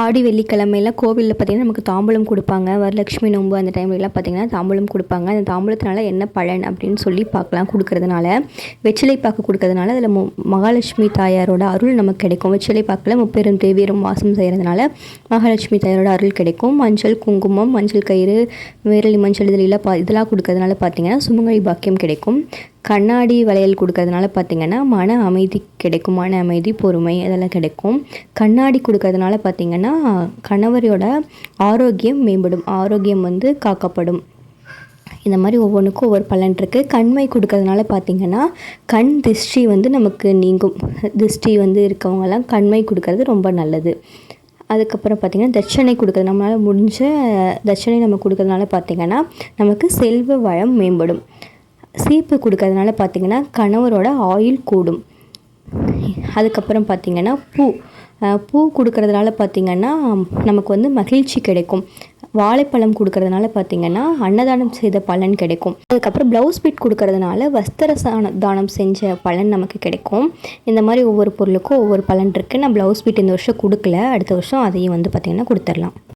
ஆடி வெள்ளிக்கிழமையில கோவிலில் பார்த்திங்கன்னா நமக்கு தாம்பூலம் கொடுப்பாங்க. வரலட்சுமி நோன்பு அந்த டைம்லலாம் பார்த்திங்கன்னா தாம்பூலம் கொடுப்பாங்க. அந்த தாம்பூலத்தினால என்ன பலன் அப்படின்னு சொல்லி பார்க்கலாம். கொடுக்கறதுனால வெற்றிலை பாக்கு கொடுக்கறதுனால அதில் மகாலட்சுமி தாயாரோட அருள் நமக்கு கிடைக்கும். வெற்றிலை பாக்கில் முப்பெரும் தேவியரும் வாசம் செய்கிறதுனால மகாலட்சுமி தாயாரோட அருள் கிடைக்கும். மஞ்சள், குங்குமம், மஞ்சள் கயிறு, விரலி மஞ்சள் இதெல்லாம் கொடுக்கறதுனால பார்த்திங்கன்னா சுமங்கலி பாக்கியம் கிடைக்கும். கண்ணாடி வளையல் கொடுக்கறதுனால பார்த்திங்கன்னா மன அமைதி கிடைக்கும். மன அமைதி, பொறுமை அதெல்லாம் கிடைக்கும். கண்ணாடி கொடுக்கறதுனால பார்த்திங்கன்னா கணவரோட ஆரோக்கியம் மேம்படும். ஆரோக்கியம் காக்கப்படும். இந்த மாதிரி ஒவ்வொன்றுக்கும் ஒவ்வொரு பலன் இருக்குது. கண்மை கொடுக்கறதுனால பார்த்திங்கன்னா கண் திருஷ்டி நமக்கு நீங்கும். திருஷ்டி இருக்கவங்கலாம் கண்மை கொடுக்கறது ரொம்ப நல்லது. அதுக்கப்புறம் பார்த்திங்கன்னா தட்சணை கொடுக்குறது, நம்மளால் முடிஞ்ச தட்சணை நம்ம கொடுக்கறதுனால பார்த்திங்கன்னா நமக்கு செல்வ வளம் மேம்படும். சீப்பு கொடுக்கறதுனால பார்த்திங்கன்னா கணவரோட ஆயுள் கூடும். அதுக்கப்புறம் பார்த்திங்கன்னா பூ கொடுக்கறதுனால பார்த்திங்கன்னா நமக்கு மகிழ்ச்சி கிடைக்கும். வாழைப்பழம் கொடுக்கறதுனால பார்த்திங்கன்னா அன்னதானம் செய்த பலன் கிடைக்கும். அதுக்கப்புறம் ப்ளவுஸ் பீட் கொடுக்கறதுனால வஸ்திர தானம் செஞ்ச பலன் நமக்கு கிடைக்கும். இந்த மாதிரி ஒவ்வொரு பொருளுக்கும் ஒவ்வொரு பலன் இருக்குது. நான் ப்ளவுஸ் பீட் இந்த வருஷம் கொடுக்கல, அடுத்த வருஷம் அதையும் பார்த்திங்கன்னா கொடுத்துடலாம்.